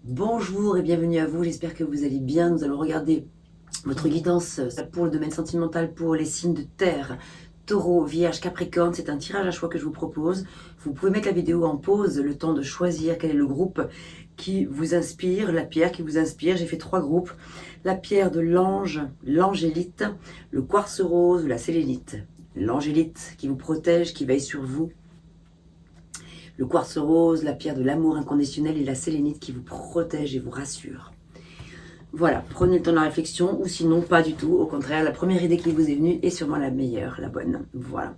Bonjour et bienvenue à vous, j'espère que vous allez bien. Nous allons regarder votre guidance pour le domaine sentimental pour les signes de terre, Taureau, Vierge, Capricorne. C'est un tirage à choix que je vous propose. Vous pouvez mettre la vidéo en pause, le temps de choisir quel est le groupe qui vous inspire, la pierre qui vous inspire. J'ai fait 3 groupes, la pierre de l'ange, l'angélite, le quartz rose ou la sélénite. L'angélite qui vous protège, qui veille sur vous. Le quartz rose, la pierre de l'amour inconditionnel et la sélénite qui vous protège et vous rassure. Voilà, prenez le temps de la réflexion ou sinon pas du tout. Au contraire, la première idée qui vous est venue est sûrement la meilleure, la bonne. Voilà.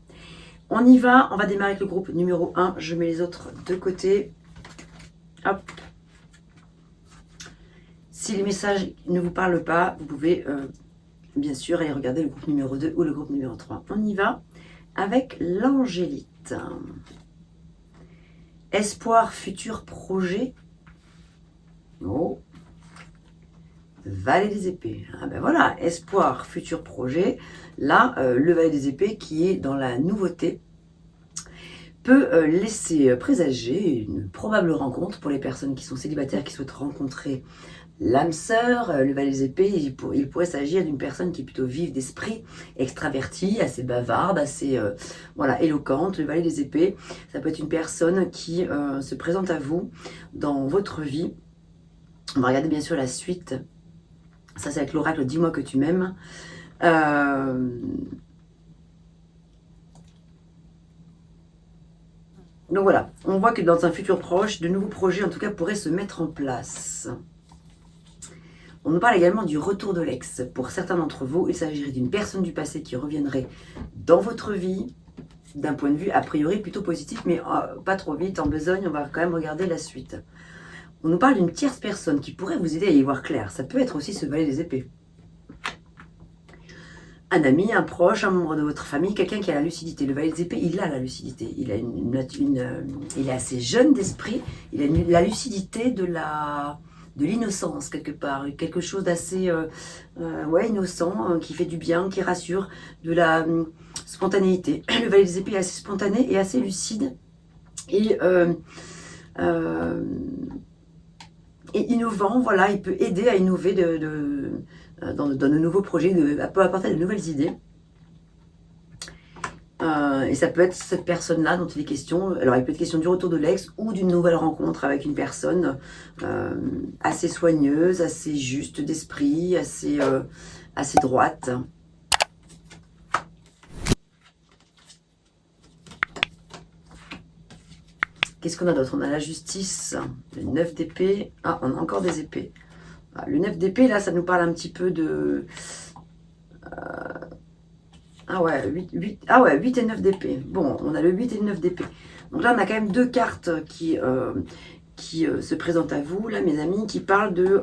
On y va, on va démarrer avec le groupe numéro 1. Je mets les autres de côté. Hop. Si les messages ne vous parlent pas, vous pouvez bien sûr aller regarder le groupe numéro 2 ou le groupe numéro 3. On y va avec l'angélite. Espoir, futur, projet. Oh. Valet des épées. Ah ben voilà, espoir, futur, projet. Là, le valet des épées qui est dans la nouveauté peut laisser présager une probable rencontre pour les personnes qui sont célibataires, qui souhaitent rencontrer l'âme sœur. Le valet des épées, il pourrait s'agir d'une personne qui est plutôt vive d'esprit, extravertie, assez bavarde, assez voilà, éloquente. Le valet des épées, ça peut être une personne qui se présente à vous dans votre vie. On va regarder bien sûr la suite. Ça, c'est avec l'oracle « Dis-moi que tu m'aimes ». Donc voilà, on voit que dans un futur proche, de nouveaux projets en tout cas pourraient se mettre en place. On nous parle également du retour de l'ex. Pour certains d'entre vous, il s'agirait d'une personne du passé qui reviendrait dans votre vie, d'un point de vue a priori plutôt positif, mais pas trop vite, en besogne, on va quand même regarder la suite. On nous parle d'une tierce personne qui pourrait vous aider à y voir clair. Ça peut être aussi ce valet des épées. Un ami, un proche, un membre de votre famille, quelqu'un qui a la lucidité. Le valet des épées, il a la lucidité. Il est assez jeune d'esprit. Il a la lucidité de l'innocence quelque part. Quelque chose d'assez ouais, innocent, qui fait du bien, qui rassure. De la spontanéité. Le valet des épées est assez spontané et assez lucide. Et innovant, voilà, il peut aider à innover dans de nouveaux projets, peut apporter de nouvelles idées. Et ça peut être cette personne-là dont il est question. Alors, il peut être question du retour de l'ex ou d'une nouvelle rencontre avec une personne assez soigneuse, assez juste d'esprit, assez droite. Qu'est-ce qu'on a d'autre? On a la justice, le 9 d'épée. Ah, on a encore des épées. Ah, le 9 d'épée, là, ça nous parle un petit peu de... ah ouais, 8 et 9 d'épée. Bon, on a le 8 et le 9 d'épée. Donc là, on a quand même 2 cartes qui se présentent à vous, là, mes amis, qui parlent de...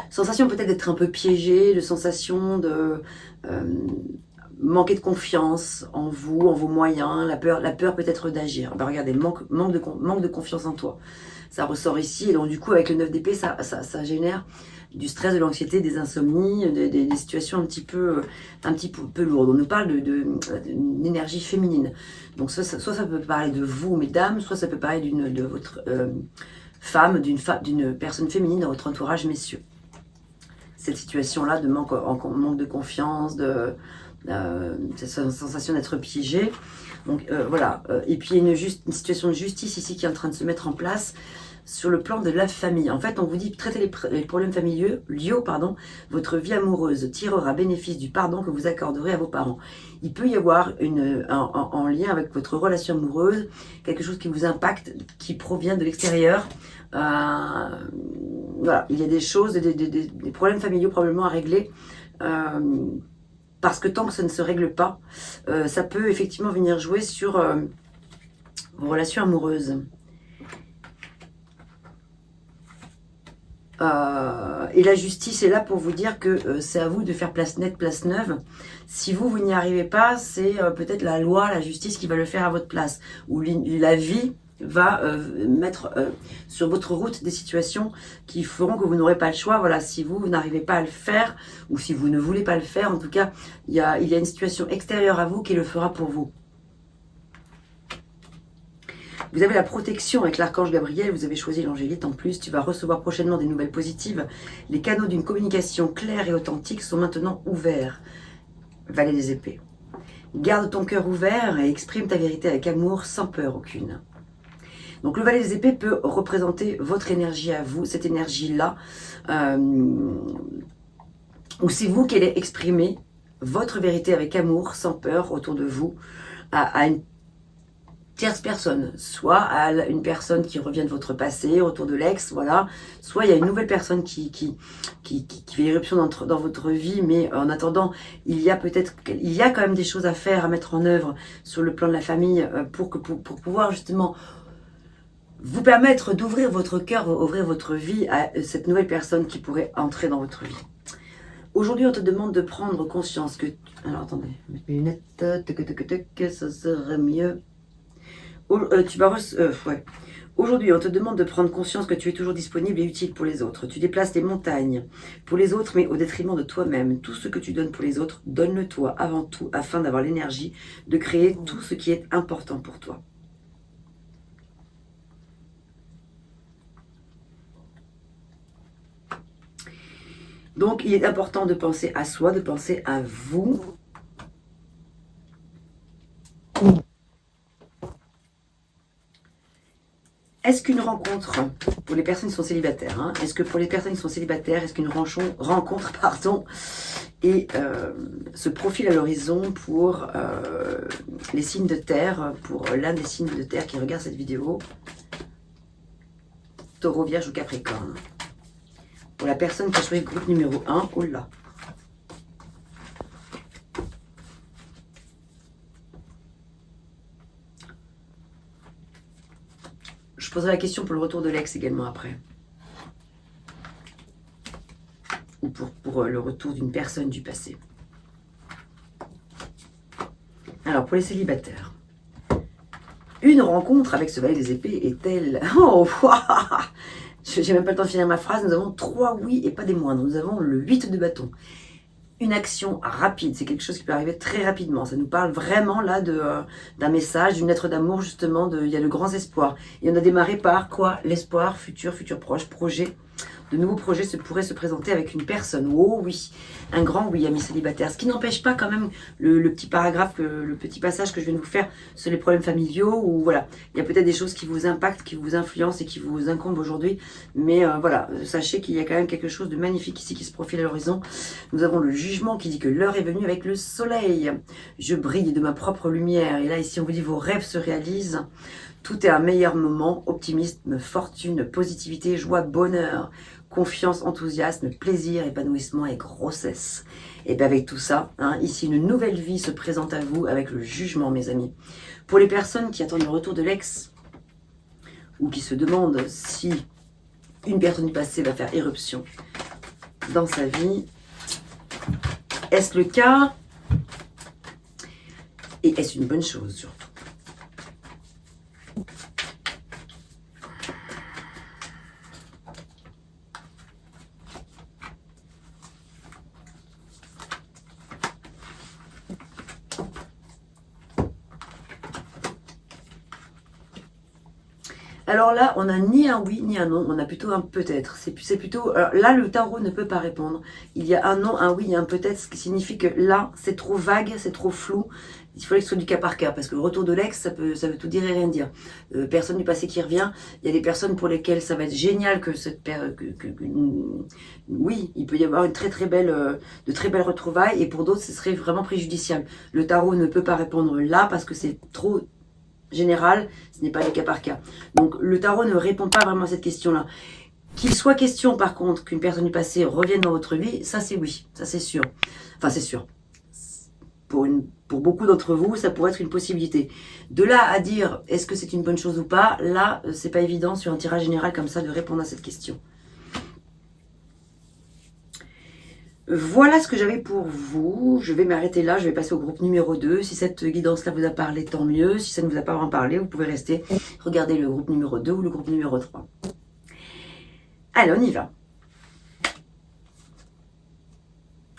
sensation peut-être d'être un peu piégé, de sensation de... manquer de confiance en vous, en vos moyens, la peur peut-être d'agir. Ben regardez, manque de confiance en toi. Ça ressort ici, et donc du coup avec le 9 d'épée, ça génère du stress, de l'anxiété, des insomnies, des situations un petit peu lourdes. On nous parle d'une énergie féminine. Donc soit ça peut parler de vous, mesdames, soit ça peut parler de votre femme, d'une personne féminine dans votre entourage, messieurs. Cette situation-là de manque de confiance, cette sensation d'être piégé. Donc voilà, et puis il y a une situation de justice ici qui est en train de se mettre en place sur le plan de la famille. En fait, on vous dit traitez les problèmes familiaux, votre vie amoureuse tirera bénéfice du pardon que vous accorderez à vos parents. Il peut y avoir en lien avec votre relation amoureuse, quelque chose qui vous impacte, qui provient de l'extérieur. Voilà, il y a des choses, des problèmes familiaux probablement à régler. Parce que tant que ça ne se règle pas, ça peut effectivement venir jouer sur vos relations amoureuses. Et la justice est là pour vous dire que c'est à vous de faire place nette, place neuve. Si vous n'y arrivez pas, c'est peut-être la loi, la justice qui va le faire à votre place. Ou la vie va mettre sur votre route des situations qui feront que vous n'aurez pas le choix. Voilà, si vous n'arrivez pas à le faire, ou si vous ne voulez pas le faire, en tout cas, il y a une situation extérieure à vous qui le fera pour vous. Vous avez la protection avec l'archange Gabriel, vous avez choisi l'angélite en plus, tu vas recevoir prochainement des nouvelles positives. Les canaux d'une communication claire et authentique sont maintenant ouverts. Valet des épées. Garde ton cœur ouvert et exprime ta vérité avec amour, sans peur aucune. Donc le valet des épées peut représenter votre énergie à vous, cette énergie-là, où c'est vous qui allez exprimer votre vérité avec amour, sans peur, autour de vous, à une tierce personne, soit à une personne qui revient de votre passé, autour de l'ex, voilà, soit il y a une nouvelle personne qui fait irruption dans votre vie, mais en attendant, il y a quand même des choses à faire, à mettre en œuvre sur le plan de la famille pour pouvoir justement vous permettre d'ouvrir votre cœur, ouvrir votre vie à cette nouvelle personne qui pourrait entrer dans votre vie. Aujourd'hui, on te demande de prendre conscience que... Alors, attendez, mettre mes lunettes, ça serait mieux. Aujourd'hui, on te demande de prendre conscience que tu es toujours disponible et utile pour les autres. Tu déplaces les montagnes pour les autres, mais au détriment de toi-même. Tout ce que tu donnes pour les autres, donne-le toi avant tout, afin d'avoir l'énergie de créer tout ce qui est important pour toi. Donc, il est important de penser à soi, de penser à vous. Est-ce qu'une rencontre, pour les personnes qui sont célibataires, est-ce que pour les personnes qui sont célibataires, est-ce qu'une rencontre se profile à l'horizon pour les signes de terre, pour l'un des signes de terre qui regarde cette vidéo, Taureau, Vierge ou Capricorne? Pour la personne qui a choisi le groupe numéro 1, oh là. Je poserai la question pour le retour de l'ex également après. Ou pour le retour d'une personne du passé. Alors, pour les célibataires. Une rencontre avec ce valet des épées est-elle... Oh, j'ai même pas le temps de finir ma phrase. Nous avons 3 oui et pas des moindres. Nous avons le 8 de bâton. Une action rapide, c'est quelque chose qui peut arriver très rapidement. Ça nous parle vraiment là d'un message, d'une lettre d'amour justement, il y a de grands espoirs. Et on a démarré par quoi? L'espoir, futur proche, projet. De nouveaux projets pourraient se présenter avec une personne. Oh oui, un grand oui, amis célibataires. Ce qui n'empêche pas quand même le petit paragraphe, le petit passage que je viens de vous faire sur les problèmes familiaux. Ou voilà, il y a peut-être des choses qui vous impactent, qui vous influencent et qui vous incombent aujourd'hui. Mais voilà, sachez qu'il y a quand même quelque chose de magnifique ici qui se profile à l'horizon. Nous avons le jugement qui dit que l'heure est venue avec le soleil. Je brille de ma propre lumière. Et là, ici, on vous dit vos rêves se réalisent. Tout est un meilleur moment, optimisme, fortune, positivité, joie, bonheur, confiance, enthousiasme, plaisir, épanouissement et grossesse. Et bien avec tout ça, ici une nouvelle vie se présente à vous avec le jugement, mes amis. Pour les personnes qui attendent le retour de l'ex, ou qui se demandent si une personne du passé va faire éruption dans sa vie, est-ce le cas? Et est-ce une bonne chose surtout? Alors là, on n'a ni un oui ni un non, on a plutôt un peut-être. C'est plutôt. Alors là, le tarot ne peut pas répondre. Il y a un non, un oui et un peut-être, ce qui signifie que là, c'est trop vague, c'est trop flou. Il faudrait que ce soit du cas par cas, parce que le retour de l'ex, ça veut tout dire et rien dire. Personne du passé qui revient. Il y a des personnes pour lesquelles ça va être génial que cette oui, il peut y avoir une de très belles retrouvailles, et pour d'autres, ce serait vraiment préjudiciable. Le tarot ne peut pas répondre là parce que c'est trop général, ce n'est pas le cas par cas. Donc le tarot ne répond pas vraiment à cette question-là. Qu'il soit question par contre qu'une personne du passé revienne dans votre vie, ça c'est oui, ça c'est sûr. Enfin c'est sûr. Pour beaucoup d'entre vous, ça pourrait être une possibilité. De là à dire est-ce que c'est une bonne chose ou pas, là c'est pas évident sur un tirage général comme ça de répondre à cette question. Voilà ce que j'avais pour vous. Je vais m'arrêter là, je vais passer au groupe numéro 2. Si cette guidance-là vous a parlé, tant mieux. Si ça ne vous a pas vraiment parlé, vous pouvez rester regarder le groupe numéro 2 ou le groupe numéro 3. Allez, on y va.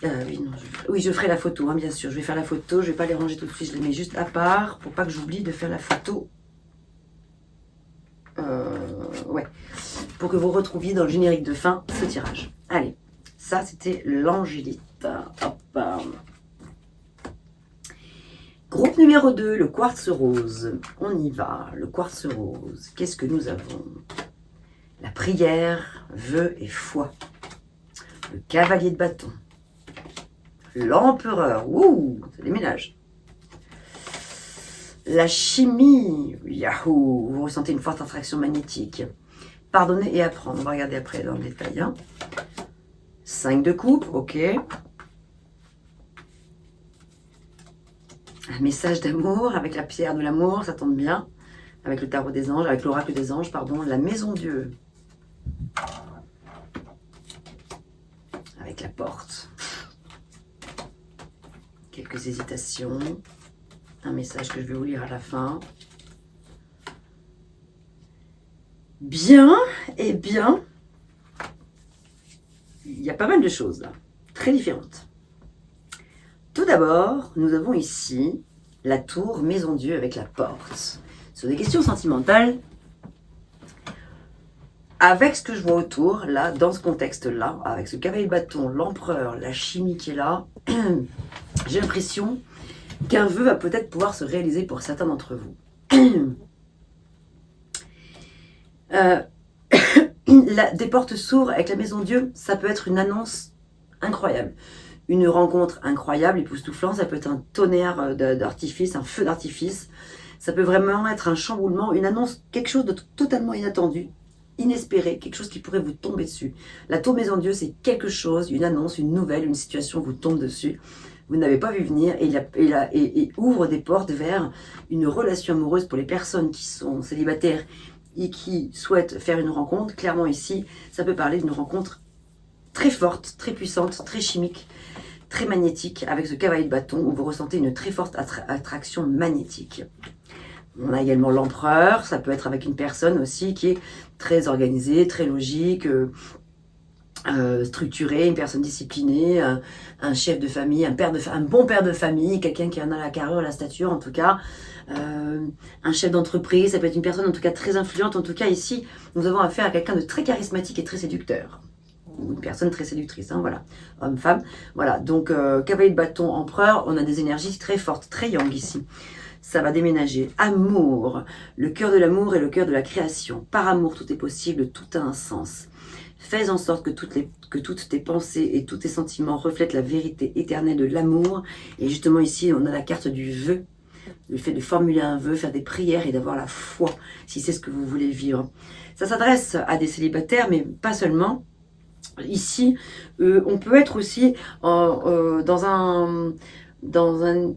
Oui, non, je ferai la photo, hein, bien sûr. Je vais faire la photo, je ne vais pas les ranger tout de suite, je les mets juste à part pour pas que j'oublie de faire la photo. Ouais, pour que vous retrouviez dans le générique de fin ce tirage. Allez, ça c'était l'angélite. Hop. Groupe numéro 2, le quartz rose. On y va, le quartz rose. Qu'est-ce que nous avons? La prière, vœu et foi. Le cavalier de bâton. L'empereur, ouh, ça déménage. La chimie, yahoo, vous ressentez une forte attraction magnétique. Pardonner et apprendre, on va regarder après dans le détail. Hein. 5 de coupe, ok. Un message d'amour avec la pierre de l'amour, ça tombe bien. Avec le tarot des anges, avec l'oracle des anges, pardon. La maison Dieu. Avec la porte. Quelques hésitations. Un message que je vais vous lire à la fin. Bien, et bien, il y a pas mal de choses là, très différentes. Tout d'abord, nous avons ici la tour Maison Dieu avec la porte. Sur des questions sentimentales, avec ce que je vois autour, là, dans ce contexte-là, avec ce cavalier de bâton, l'empereur, la chimie qui est là, j'ai l'impression qu'un vœu va peut-être pouvoir se réaliser pour certains d'entre vous. Des portes s'ouvrent avec la Maison Dieu, ça peut être une annonce incroyable. Une rencontre incroyable, époustouflante, ça peut être un tonnerre d'artifice, un feu d'artifice. Ça peut vraiment être un chamboulement, une annonce, quelque chose de totalement inattendu, inespéré, quelque chose qui pourrait vous tomber dessus. La tour Maison Dieu, c'est quelque chose, une annonce, une nouvelle, une situation vous tombe dessus. Vous n'avez pas vu venir et ouvre des portes vers une relation amoureuse pour les personnes qui sont célibataires et qui souhaitent faire une rencontre. Clairement ici, ça peut parler d'une rencontre très forte, très puissante, très chimique, très magnétique, avec ce cavalier de bâton où vous ressentez une très forte attraction magnétique. On a également l'empereur, ça peut être avec une personne aussi qui est très organisée, très logique, structurée, une personne disciplinée, un chef de famille, un bon père de famille, quelqu'un qui en a la carrure, la stature en tout cas, un chef d'entreprise, ça peut être une personne en tout cas très influente. En tout cas ici, nous avons affaire à quelqu'un de très charismatique et très séducteur. Ou une personne très séductrice, hein, voilà, homme-femme. Voilà, donc cavalier de bâton, empereur, on a des énergies très fortes, très yang ici. Ça va déménager. Amour, le cœur de l'amour et le cœur de la création. Par amour, tout est possible, tout a un sens. Fais en sorte que toutes tes pensées et tous tes sentiments reflètent la vérité éternelle de l'amour. Et justement ici, on a la carte du vœu. Le fait de formuler un vœu, faire des prières et d'avoir la foi, si c'est ce que vous voulez vivre. Ça s'adresse à des célibataires, mais pas seulement. Ici, on peut être aussi dans un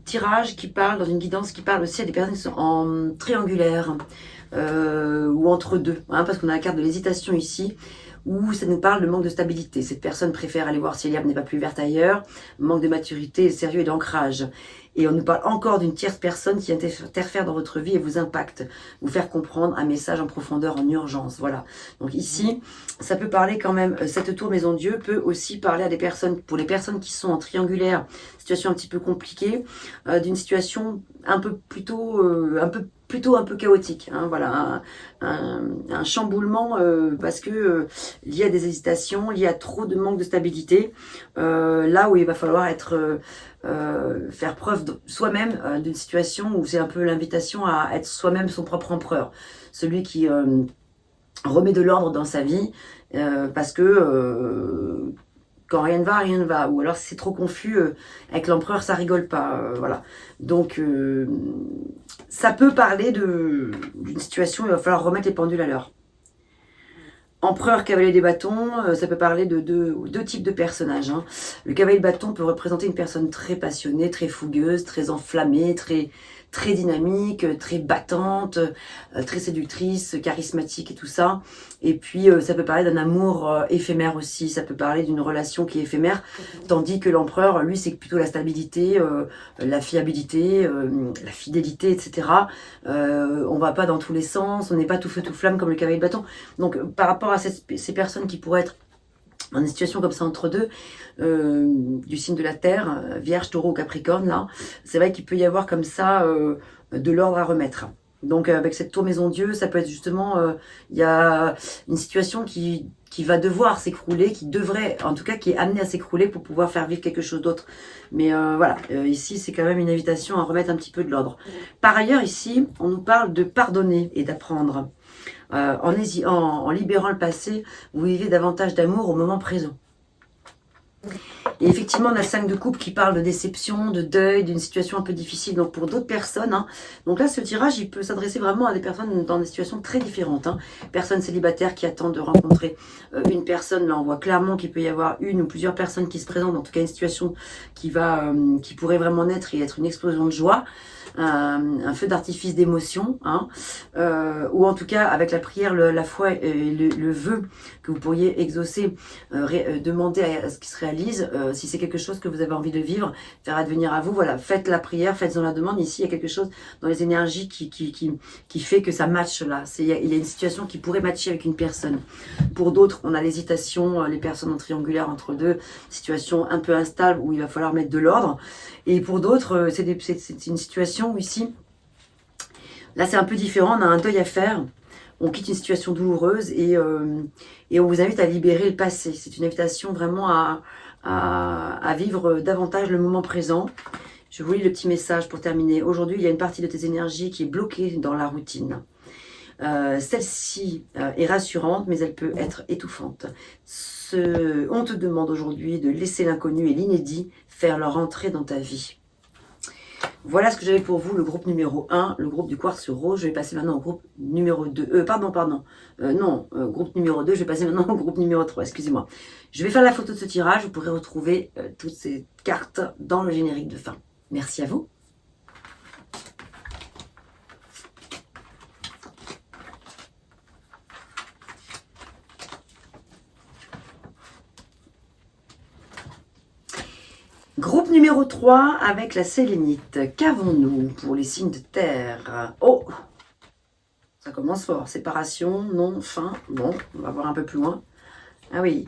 tirage qui parle, dans une guidance qui parle aussi à des personnes qui sont en triangulaire ou entre deux, hein, parce qu'on a la carte de l'hésitation ici, où ça nous parle de manque de stabilité. Cette personne préfère aller voir si l'herbe n'est pas plus verte ailleurs, manque de maturité, sérieux et d'ancrage. Et on nous parle encore d'une tierce personne qui interfère dans votre vie et vous impacte, vous faire comprendre un message en profondeur, en urgence. Voilà. Donc ici, ça peut parler quand même, cette tour Maison Dieu peut aussi parler à des personnes, pour les personnes qui sont en triangulaire, situation un petit peu compliquée, d'une situation un peu chaotique, hein, voilà, un chamboulement parce que lié à des hésitations, lié à trop de manque de stabilité, là où il va falloir faire preuve soi-même d'une situation où c'est un peu l'invitation à être soi-même son propre empereur, celui qui remet de l'ordre dans sa vie parce que quand rien ne va, ou alors si c'est trop confus, avec l'empereur ça rigole pas, voilà. Donc ça peut parler d'une situation où il va falloir remettre les pendules à l'heure. Empereur, cavalier des bâtons, ça peut parler de deux types de personnages. Hein. Le cavalier de bâton peut représenter une personne très passionnée, très fougueuse, très enflammée, très dynamique, très battante, très séductrice, charismatique et tout ça. Et puis ça peut parler d'un amour éphémère aussi, ça peut parler d'une relation qui est éphémère, tandis que l'empereur, lui, c'est plutôt la stabilité, la fiabilité, la fidélité, etc. On va pas dans tous les sens, on n'est pas tout feu tout flamme comme le cavalier de bâton. Donc par rapport à ces personnes qui pourraient être dans une situation comme ça entre deux, du signe de la Terre, Vierge, Taureau, Capricorne, là, c'est vrai qu'il peut y avoir comme ça de l'ordre à remettre. Donc avec cette tour maison Dieu, ça peut être justement, il y a une situation qui va devoir s'écrouler, qui devrait, en tout cas qui est amenée à s'écrouler pour pouvoir faire vivre quelque chose d'autre. Mais voilà, ici c'est quand même une invitation à remettre un petit peu de l'ordre. Par ailleurs ici, on nous parle de pardonner et d'apprendre. En libérant le passé, vous vivez davantage d'amour au moment présent. Et effectivement, on a 5 de coupe qui parle de déception, de deuil, d'une situation un peu difficile. Donc pour d'autres personnes, hein. Donc là, ce tirage, il peut s'adresser vraiment à des personnes dans des situations très différentes. Hein. Personnes célibataires qui attendent de rencontrer une personne. Là, on voit clairement qu'il peut y avoir une ou plusieurs personnes qui se présentent. En tout cas, une situation qui pourrait vraiment naître et être une explosion de joie. Un feu d'artifice d'émotion, hein, ou en tout cas avec la prière, la foi et le vœu que vous pourriez exaucer, demander à ce qu'il se réalise, si c'est quelque chose que vous avez envie de vivre, faire advenir à vous, voilà, faites la prière, faites-en la demande. Ici, il y a quelque chose dans les énergies qui fait que ça matche là. Il y a une situation qui pourrait matcher avec une personne. Pour d'autres, on a l'hésitation, les personnes en triangulaire entre deux, situation un peu instable où il va falloir mettre de l'ordre. Et pour d'autres, c'est une situation où ici, là c'est un peu différent, on a un deuil à faire, on quitte une situation douloureuse et on vous invite à libérer le passé. C'est une invitation vraiment à vivre davantage le moment présent. Je vous lis le petit message pour terminer. Aujourd'hui, il y a une partie de tes énergies qui est bloquée dans la routine. Celle-ci est rassurante, mais elle peut être étouffante. On te demande aujourd'hui de laisser l'inconnu et l'inédit faire leur entrée dans ta vie. Voilà ce que j'avais pour vous, le groupe numéro 1, le groupe du quartz rose. Je vais passer maintenant au groupe numéro 2. Groupe numéro 2, je vais passer maintenant au groupe numéro 3, excusez-moi. Je vais faire la photo de ce tirage, vous pourrez retrouver toutes ces cartes dans le générique de fin. Merci à vous. Groupe numéro 3 avec la sélénite. Qu'avons-nous pour les signes de terre? Oh, ça commence fort. Séparation, non, fin. Bon, on va voir un peu plus loin. Ah oui.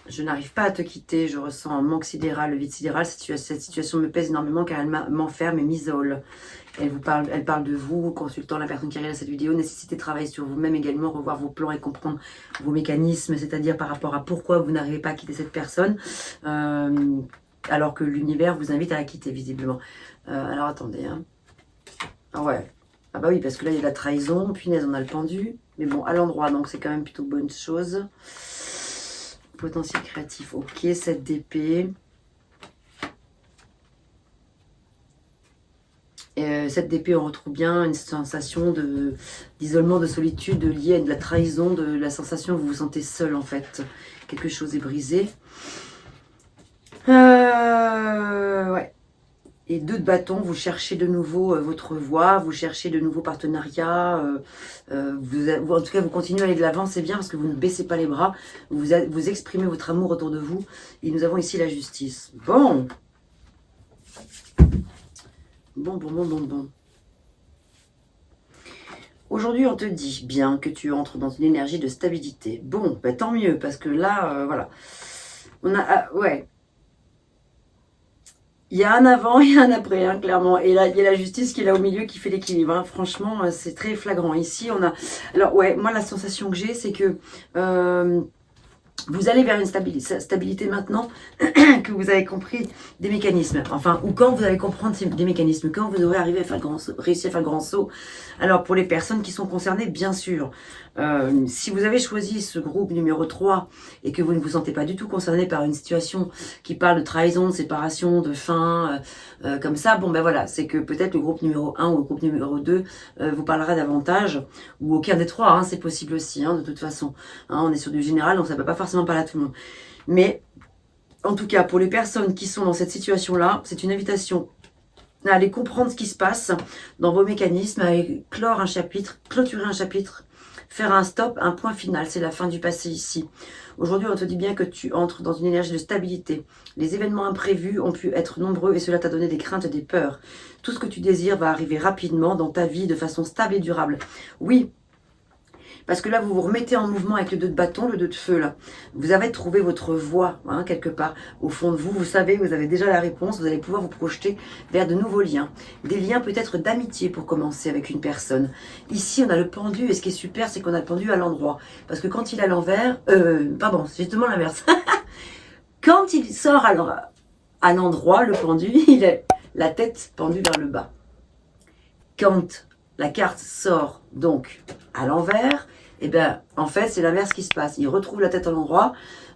Je n'arrive pas à te quitter. Je ressens un manque sidéral, le vide sidéral. Cette situation me pèse énormément car elle m'enferme et m'isole. Elle parle de vous, consultant la personne qui regarde cette vidéo, nécessité de travailler sur vous-même également, revoir vos plans et comprendre vos mécanismes, c'est-à-dire par rapport à pourquoi vous n'arrivez pas à quitter cette personne, alors que l'univers vous invite à la quitter, visiblement. Alors attendez, hein. Ah ouais, ah bah oui, parce que là il y a de la trahison, punaise, on a le pendu, mais bon, à l'endroit, donc c'est quand même plutôt bonne chose. Potentiel créatif, ok, 7 d'épée. Cette d'épée, on retrouve bien une sensation d'isolement, de solitude liée à de la trahison, de la sensation où vous vous sentez seul en fait. Quelque chose est brisé. Ouais. Et 2 de bâton, vous cherchez de nouveau votre voie, vous cherchez de nouveaux partenariats. En tout cas, vous continuez à aller de l'avant, c'est bien parce que vous ne baissez pas les bras. Vous exprimez votre amour autour de vous. Et nous avons ici la justice. Bon. Bon. Aujourd'hui, on te dit bien que tu entres dans une énergie de stabilité. Bon, bah, tant mieux, parce que là, voilà. On a, ouais. Il y a un avant et un après, hein, clairement. Et là, il y a la justice qui est là au milieu, qui fait l'équilibre. Hein. Franchement, c'est très flagrant. Ici, on a... Alors, ouais, moi, la sensation que j'ai, c'est que... vous allez vers une stabilité maintenant que vous avez compris des mécanismes. Enfin, ou quand vous allez comprendre des mécanismes, quand vous aurez réussi à faire le grand saut. Alors, pour les personnes qui sont concernées, bien sûr, si vous avez choisi ce groupe numéro 3 et que vous ne vous sentez pas du tout concerné par une situation qui parle de trahison, de séparation, de fin, comme ça, bon ben voilà, c'est que peut-être le groupe numéro 1 ou le groupe numéro 2 vous parlera davantage, ou aucun des trois, hein, c'est possible aussi, hein, de toute façon. Hein, on est sur du général, donc ça ne peut pas forcément parler à tout le monde. Mais, en tout cas, pour les personnes qui sont dans cette situation-là, c'est une invitation à aller comprendre ce qui se passe dans vos mécanismes, à aller clore un chapitre, clôturer un chapitre, faire un stop, un point final. C'est la fin du passé ici. Aujourd'hui, on te dit bien que tu entres dans une énergie de stabilité. Les événements imprévus ont pu être nombreux et cela t'a donné des craintes et des peurs. Tout ce que tu désires va arriver rapidement dans ta vie de façon stable et durable. Oui, parce que là, vous vous remettez en mouvement avec le 2 de bâton, le 2 de feu, là. Vous avez trouvé votre voie, hein, quelque part. Au fond de vous, vous savez, vous avez déjà la réponse. Vous allez pouvoir vous projeter vers de nouveaux liens. Des liens peut-être d'amitié pour commencer avec une personne. Ici, on a le pendu. Et ce qui est super, c'est qu'on a le pendu à l'endroit. Parce que quand il est à l'envers... pardon, c'est justement l'inverse. Quand il sort à l'endroit, le pendu, il a la tête pendue vers le bas. Quand la carte sort donc à l'envers, et bien en fait c'est l'inverse qui se passe. Il retrouve la tête à l'endroit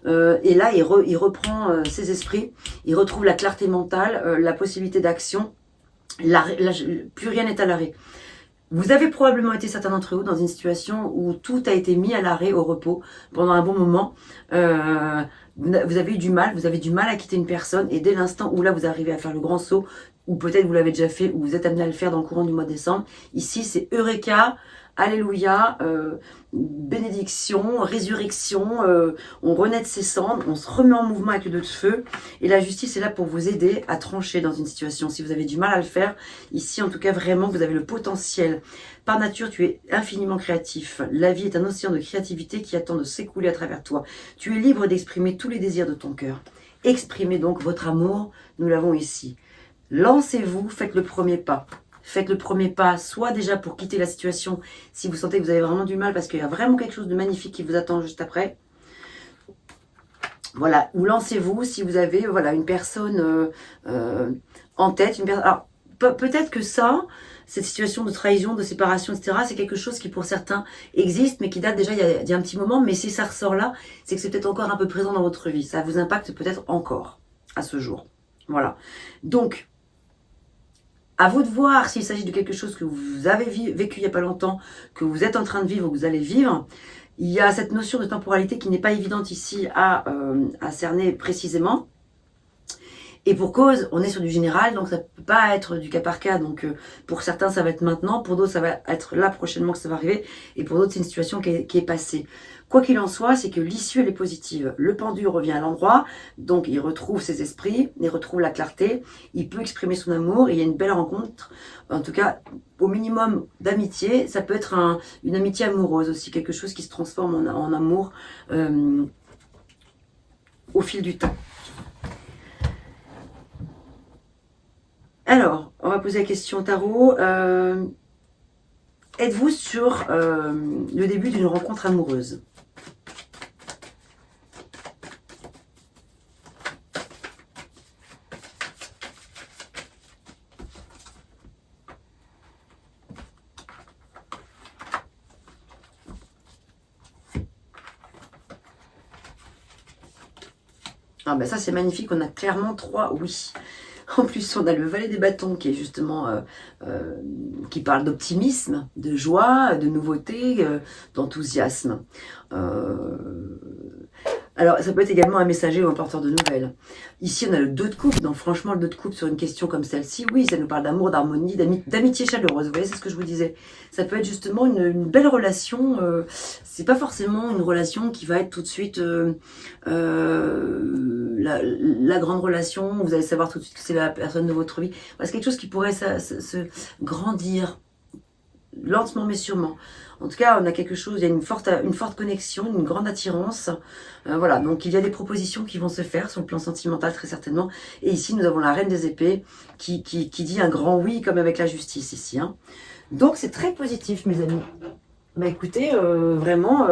et là il reprend ses esprits, il retrouve la clarté mentale, la possibilité d'action. Plus rien n'est à l'arrêt. Vous avez probablement été, certains d'entre vous, dans une situation où tout a été mis à l'arrêt, au repos, pendant un bon moment. Vous avez eu du mal, à quitter une personne, et dès l'instant où là vous arrivez à faire le grand saut, ou peut-être vous l'avez déjà fait, ou vous êtes amené à le faire dans le courant du mois de décembre, ici c'est Eureka, Alléluia, bénédiction, résurrection, on renaît de ses cendres, on se remet en mouvement avec le 2 de feu, et la justice est là pour vous aider à trancher dans une situation. Si vous avez du mal à le faire, ici en tout cas vraiment vous avez le potentiel. Par nature, tu es infiniment créatif. La vie est un océan de créativité qui attend de s'écouler à travers toi. Tu es libre d'exprimer tous les désirs de ton cœur. Exprimez donc votre amour, nous l'avons ici. Lancez-vous, faites le premier pas. Faites le premier pas, soit déjà pour quitter la situation, si vous sentez que vous avez vraiment du mal, parce qu'il y a vraiment quelque chose de magnifique qui vous attend juste après. Voilà, ou lancez-vous si vous avez voilà, une personne en tête. Alors, peut-être que ça, cette situation de trahison, de séparation, etc., c'est quelque chose qui pour certains existe, mais qui date déjà il y a un petit moment. Mais si ça ressort là, c'est que c'est peut-être encore un peu présent dans votre vie. Ça vous impacte peut-être encore à ce jour. Voilà. Donc, à vous de voir s'il s'agit de quelque chose que vous avez vécu il n'y a pas longtemps, que vous êtes en train de vivre ou que vous allez vivre. Il y a cette notion de temporalité qui n'est pas évidente ici à cerner précisément. Et pour cause, on est sur du général, donc ça ne peut pas être du cas par cas. Donc pour certains, ça va être maintenant, pour d'autres, ça va être là prochainement que ça va arriver. Et pour d'autres, c'est une situation qui est passée. Quoi qu'il en soit, c'est que l'issue, elle est positive. Le pendu revient à l'endroit, donc il retrouve ses esprits, il retrouve la clarté, il peut exprimer son amour, et il y a une belle rencontre, en tout cas, au minimum d'amitié. Ça peut être une amitié amoureuse aussi, quelque chose qui se transforme en amour au fil du temps. Alors, on va poser la question au tarot. Êtes-vous sur le début d'une rencontre amoureuse ? Ah ben ça c'est magnifique, on a clairement 3 oui. En plus, on a le valet des bâtons qui est justement, qui parle d'optimisme, de joie, de nouveauté, d'enthousiasme. Alors, ça peut être également un messager ou un porteur de nouvelles. Ici, on a le 2 de coupe. Donc, franchement, le 2 de coupe sur une question comme celle-ci, oui, ça nous parle d'amour, d'harmonie, d'amitié chaleureuse. Vous voyez, c'est ce que je vous disais. Ça peut être justement une belle relation. C'est pas forcément une relation qui va être tout de suite la grande relation. Vous allez savoir tout de suite que c'est la personne de votre vie. C'est quelque chose qui pourrait se grandir lentement mais sûrement. En tout cas, on a quelque chose, il y a une forte connexion, une grande attirance. Voilà, donc il y a des propositions qui vont se faire sur le plan sentimental très certainement. Et ici, nous avons la reine des épées qui dit un grand oui comme avec la justice ici. Hein. Donc c'est très positif mes amis. Bah écoutez, vraiment,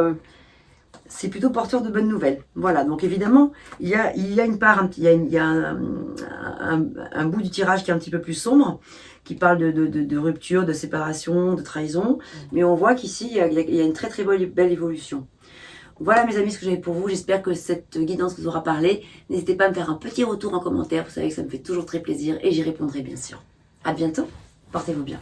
c'est plutôt porteur de bonnes nouvelles. Voilà, donc évidemment, il y a une part, il y a un bout du tirage qui est un petit peu plus sombre, qui parle de rupture, de séparation, de trahison. Mais on voit qu'ici, il y a une très très belle évolution. Voilà mes amis ce que j'avais pour vous. J'espère que cette guidance vous aura parlé. N'hésitez pas à me faire un petit retour en commentaire. Vous savez que ça me fait toujours très plaisir et j'y répondrai bien sûr. À bientôt. Portez-vous bien.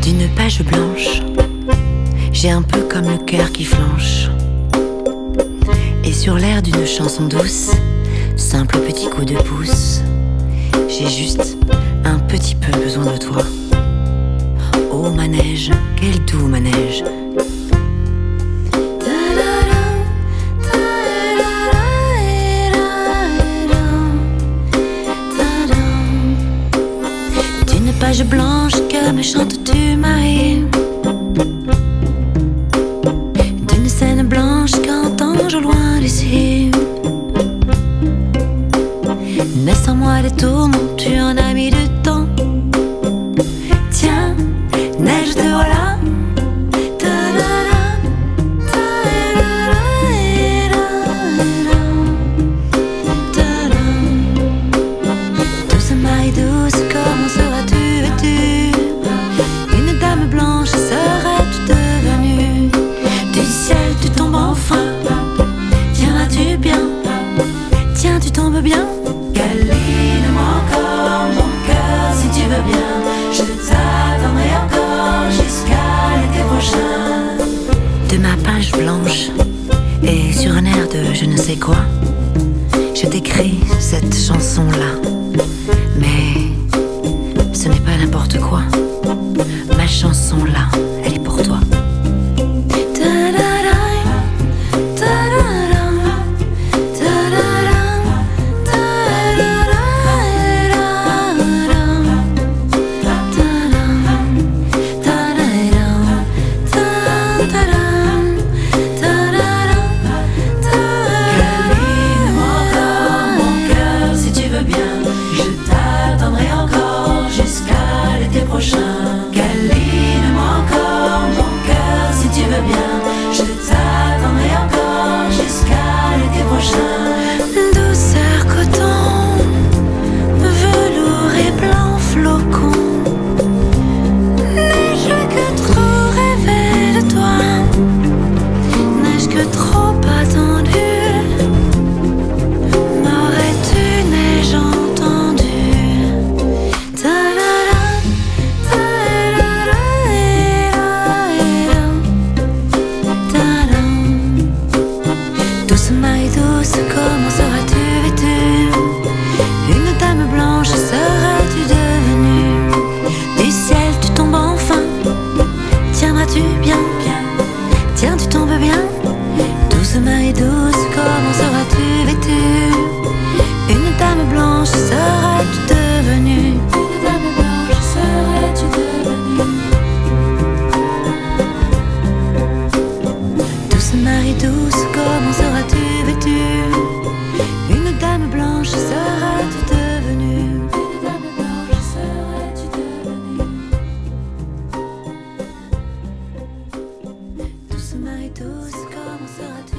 D'une page blanche J'ai un peu comme le cœur qui flanche. Et sur l'air d'une chanson douce, simple petit coup de pouce, j'ai juste un petit peu besoin de toi. Oh manège, quel doux manège. D'une page blanche que me chantes-tu, Marie? D'une scène blanche qu'entends-je au loin d'ici? Mais sans moi des tourments, tu en as mis du temps. Tiens, neige te voilà. Douce Marie douce, comment seras-tu vêtue? Une dame blanche serais-tu devenue? Du ciel tu tombes enfin. Tiens, vas-tu bien? Tiens, tu tombes bien? Câline-moi encore mon cœur si tu veux bien. Je t'attendrai encore jusqu'à l'été prochain. De ma page blanche et sur un air de je ne sais quoi, je t'écris cette chanson-là. Mais ce n'est pas n'importe quoi. Ma chanson-là, elle est pour toi. Câline-moi encore mon cœur si tu veux bien. Je t'attendrai encore jusqu'à l'été prochain. Douceur coton, velours et blanc flocon, neige que trop rêvé de toi, neige que trop attendue. M'aurais-tu neige entendue? Douce Marie douce, comment seras-tu vêtue? Une dame blanche seras-tu devenue? Du ciel tu tombes enfin. Tiendras-tu bien? Tiens, tu tombes bien? Douce Marie douce, comment seras-tu vêtue? Une dame blanche seras-tu devenue? Une dame blanche serais-tu devenue? Douce Marie douce, comment seras-tu vêtue? Une dame blanche seras-tu devenue? Une dame blanche serais-tu devenue? Douce Marie douce, comment seras-tu?